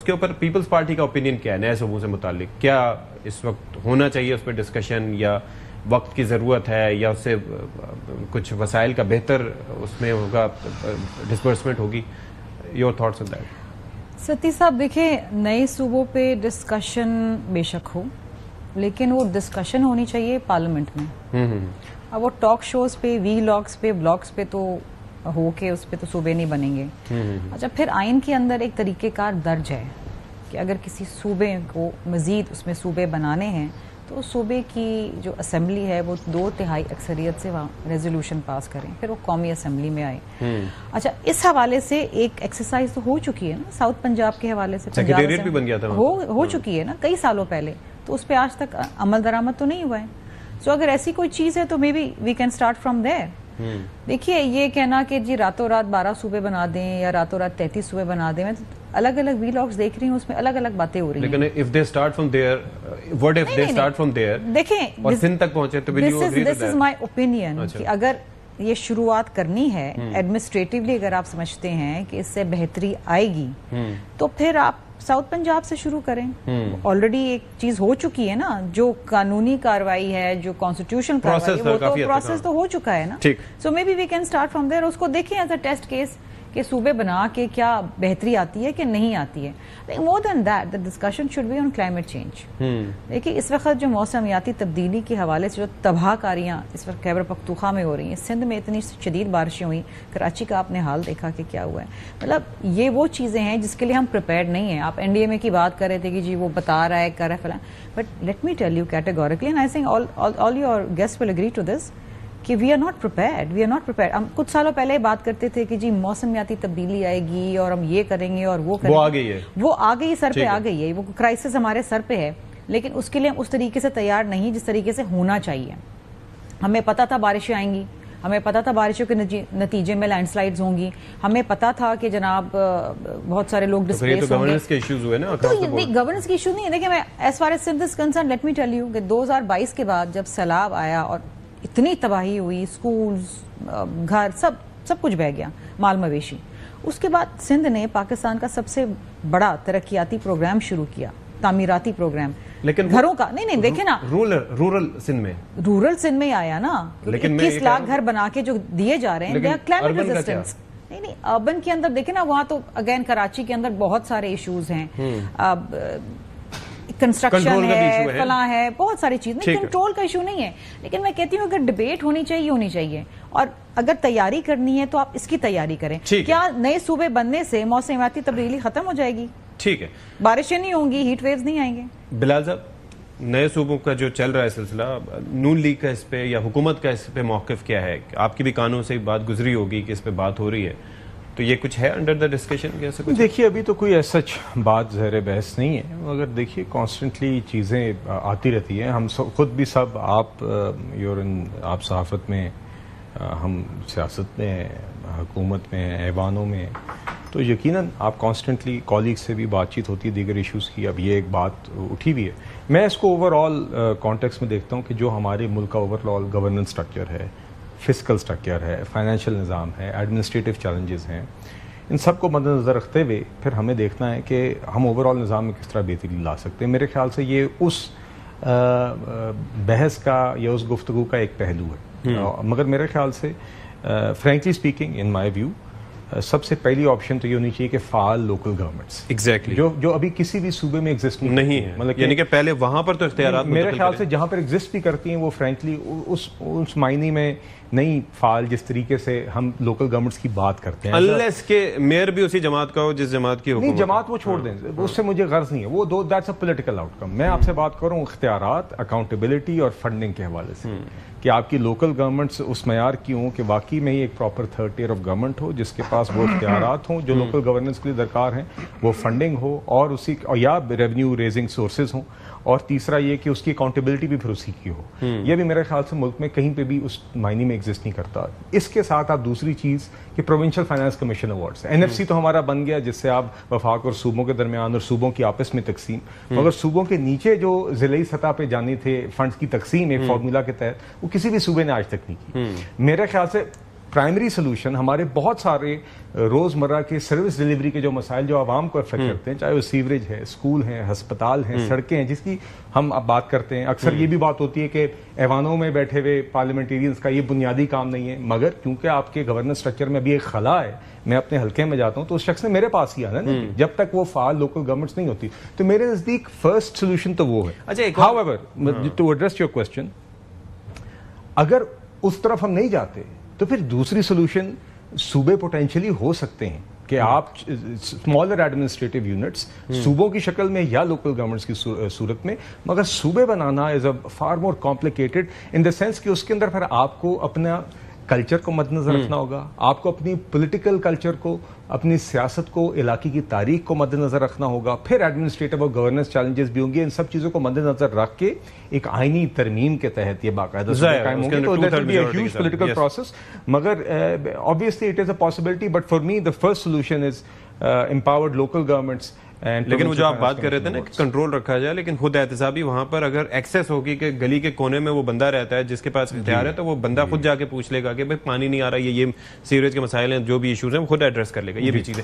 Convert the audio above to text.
उसके ऊपर peoples party का ओपिनियन क्या है नए सूबों से मुतालिक? क्या इस वक्त होना चाहिए उस पर डिस्कशन, या वक्त की ज़रूरत है, या उससे कुछ वसाइल का बेहतर उसमें होगा, डिस्बर्समेंट होगी? Your thoughts on that? Sati साहब देखिए, नए सूबों पे डिस्कशन बेशक हो, लेकिन वो डिस्कशन होनी चाहिए पार्लियामेंट में। अब वो टॉक शोज पे, वीलॉग्स पे, ब्लॉग्स पे तो हो के उस पे तो सूबे नहीं बनेंगे। अच्छा, फिर आइन के अंदर एक तरीकेकार दर्ज है कि अगर किसी सूबे को मजीद उसमें सूबे बनाने हैं तो सूबे की जो असेंबली है वो 2/3 अक्सरियत से वहाँ रेजोल्यूशन पास करें, फिर वो कौमी असेंबली में आए। अच्छा, इस हवाले से एक एक्सरसाइज तो हो चुकी है ना, साउथ पंजाब के हवाले से सेक्रेटेरिएट भी बन गया था, हो चुकी है ना कई सालों पहले, तो उस पर आज तक अमल दरामद तो नहीं हुआ है। सो अगर ऐसी कोई चीज है तो maybe we can start from there. देखिए, ये कहना कि जी रातों रात 12 सूबे बना दें या रातों रात 33 सूबे बना दें, मैं तो अलग अलग वीलॉग्स देख रही हूँ, उसमें अलग अलग बातें हो रही हैं। लेकिन if they start from there, what if they start from there, देखें और सिंध तक पहुंचे तो दिस इज माय ओपिनियन कि अगर ये शुरुआत करनी है एडमिनिस्ट्रेटिवली, अगर आप समझते हैं कि इससे बेहतरी आएगी तो फिर आप साउथ पंजाब से शुरू करें। ऑलरेडी एक चीज हो चुकी है ना, जो कानूनी कार्रवाई है, जो कॉन्स्टिट्यूशन कार्रवाई है, वो तो प्रोसेस तो हो चुका है ना। So maybe we can start from there. उसको देखें एज अ टेस्ट केस कि सूबे बना के क्या बेहतरी आती है कि नहीं आती है। More than that, the discussion should be on climate change. देखिए, इस वक्त जो मौसमियाती तब्दीली के हवाले से जो तबाहकारियां इस वक्त खैबर पख्तूनख्वा में हो रही हैं, सिंध में इतनी शदीद बारिशें हुई, कराची का आपने हाल देखा कि क्या हुआ है। मतलब ये वो चीजें हैं जिसके लिए हम प्रिपेयर्ड नहीं है। आप NDMA की बात कर रहे थे कि जी वो बता रहा है, कर रहा है, फला, but let me tell you categorically, and I think all your guest will agree to this, कि वी आर नॉट प्रिपेयर्ड। हम कुछ सालों पहले बात करते थे कि जी मौसमियाती तब्दीली आएगी और हम ये करेंगे और वो करेंगे। वो आ गई है, वो आ गई, सर पे आ गई है, वो क्राइसिस हमारे सर पे है, लेकिन उसके लिए हम उस तरीके से तैयार नहीं जिस तरीके से होना चाहिए। हमें पता था बारिशें आएंगी, हमें पता था बारिशों के नतीजे में लैंडस्लाइड्स होंगी, हमें पता था कि जनाब बहुत सारे लोग डिस्प्लेस होंगे। गवर्नेंस के इश्यूज हुए ना, तो गवर्नेंस के इशू नहीं है। देखिए, मैं as far as Sindh is concerned, let me tell you कि 2022 के बाद जब सैलाब आया और इतनी तबाही हुई, स्कूल्स, घर, सब कुछ बह गया, माल मवेशी, उसके बाद सिंध ने पाकिस्तान का सबसे बड़ा तरक्याती प्रोग्राम शुरू किया, तामीराती प्रोग्राम, लेकिन घरों का। नहीं देखे ना, रूरल सिंध में आया ना, 21 लाख घर बना के जो दिए जा रहे हैं, दे आर क्लाइमेट रेजिस्टेंस। नहीं, अर्बन के अंदर देखे ना, वहां तो अगेन कराची के अंदर बहुत सारे इश्यूज हैं, कंस्ट्रक्शन है, फला है, बहुत सारी चीज नहीं, कंट्रोल का इशू नहीं है। लेकिन मैं कहती हूँ अगर डिबेट होनी चाहिए, और अगर तैयारी करनी है तो आप इसकी तैयारी करें। क्या नए सूबे बनने से मौसमियाती तब्दीली खत्म हो जाएगी? ठीक है, बारिशें नहीं होंगी, हीट वेव्स नहीं आएंगे। बिलाल साहब, नए सूबों का जो चल रहा है सिलसिला, नून लीग का इस पे या हुकूमत का इस पे मौकिफ क्या है? आपकी भी कानों से बात गुजरी होगी कि इस पे बात हो रही है, तो ये कुछ है अंडर द डिस्कशन? कैसे कुछ? देखिए, अभी तो कोई ऐसा बात ज़हर बहस नहीं है, मगर देखिए कॉन्स्टेंटली चीज़ें आती रहती हैं। हम खुद भी सब, आप सहाफ़त में, हम सियासत में, हुकूमत में, ऐवानों में, तो यकीनन आप कॉन्स्टेंटली कॉलीग से भी बातचीत होती है दीगर इश्यूज़ की। अब ये एक बात उठी हुई है। मैं इसको ओवरऑल कॉन्टेक्स्ट में देखता हूँ कि जो हमारे मुल्क का ओवरऑल गवर्नेंस स्ट्रक्चर है, फिजिकल स्ट्रक्चर है, फाइनेंशियल निज़ाम है, एडमिनिस्ट्रेटिव चैलेंजेस हैं, इन सब को मद्देनज़र रखते हुए फिर हमें देखना है कि हम ओवरऑल निज़ाम में किस तरह बेहतरी ला सकते हैं। मेरे ख्याल से ये उस बहस का या उस गुफ्तगू का एक पहलू है। मगर मेरे ख्याल से frankly speaking, in my view, सबसे पहली ऑप्शन तो ये होनी चाहिए कि फाल लोकल गवर्नमेंट्स, एग्जैक्टली, जो अभी किसी भी सूबे में एग्जिस्ट नहीं है। मतलब यानी कि पहले वहां पर तो इख्तियारात मेरे ख्याल से जहां पर एग्जिस्ट भी करती हैं वो फ्रेंकली उस मायने में नहीं फाल जिस तरीके से हम लोकल गवर्नमेंट्स की बात करते हैं। अनलेस के मेयर भी उसी जमात का हो जिस जमात की नहीं, जमात वो छोड़ दें, उससे मुझे गर्ज नहीं है, वो दैट्स अ पॉलिटिकल आउटकम। मैं आपसे बात करूं इख्तियारात, अकाउंटेबिलिटी और फंडिंग के हवाले से, कि आपकी लोकल गवर्नमेंट्स उस मयार की हों कि वाकई में ही एक proper third tier of government हो, जिसके पास वो इख्तियारात हों जो लोकल गवर्नेंस के लिए दरकार हैं, वो फंडिंग हो और या रेवेन्यू रेजिंग सोर्सेज हों, और तीसरा ये कि उसकी अकाउंटेबिलिटी भी फिर उसी की हो। ये भी मेरे ख्याल से मुल्क में कहीं पे भी उस मायने में एग्जिस्ट नहीं करता। इसके साथ आप दूसरी चीज़ कि provincial finance commission awards, NFC तो हमारा बन गया, जिससे आप वफाक और सूबों के दरमियान और सूबों की आपस में तकसीम, मगर सूबों के नीचे जो जिले सतह पे जाने थे फंड्स की तकसीम एक फार्मूला के तहत, वो किसी भी सूबे ने आज तक नहीं की। मेरे ख्याल से प्राइमरी सोल्यूशन हमारे बहुत सारे रोजमर्रा के सर्विस डिलीवरी के जो मसाइल जो आवाम को अफेक्ट करते हैं, चाहे वो सीवरेज है, स्कूल है, अस्पताल हैं, सड़कें हैं, जिसकी हम अब बात करते हैं। अक्सर ये भी बात होती है कि ऐवानों में बैठे हुए पार्लियामेंटेरियंस का ये बुनियादी काम नहीं है, मगर क्योंकि आपके गवर्नेंस स्ट्रक्चर में अभी एक खला है, मैं अपने हल्के में जाता हूं तो उस शख्स ने मेरे पास ही आना है, जब तक वो फाल लोकल गवर्नमेंट्स नहीं होती। तो मेरे नजदीक फर्स्ट सोल्यूशन तो वो है। अच्छा, however to address your question, अगर उस तरफ हम नहीं जाते तो फिर दूसरी सोल्यूशन सूबे पोटेंशियली हो सकते हैं कि आप स्मॉलर एडमिनिस्ट्रेटिव यूनिट्स सूबों की शक्ल में या लोकल गवर्नमेंट्स की सूरत में, मगर सूबे बनाना is a far more complicated in the sense कि उसके अंदर फिर आपको अपना कल्चर को मद्देनजर रखना होगा, आपको अपनी पॉलिटिकल कल्चर को, अपनी सियासत को, इलाके की तारीख को मद्देनजर रखना होगा, फिर एडमिनिस्ट्रेटिव और गवर्नेंस चैलेंजेस भी होंगे। इन सब चीजों को मद्देनजर रख के एक आईनी तरमीम के तहत ये बाकायदा कायम होंगे, तो that will be a huge political process. मगर obviously it is a possibility, but for me the first solution is empowered local governments. लेकिन वो जो आप बात कर रहे थे ना कि कंट्रोल रखा जाए, लेकिन खुद एहतसाबी वहां पर अगर एक्सेस होगी कि गली के कोने में वो बंदा रहता है जिसके पास इख्तियार है, तो वो बंदा खुद जाके पूछ लेगा कि भाई पानी नहीं आ रहा है, ये सीवरेज के मसाइल हैं, जो भी इश्यूज हैं वो खुद एड्रेस कर लेगा, ये भी चीजें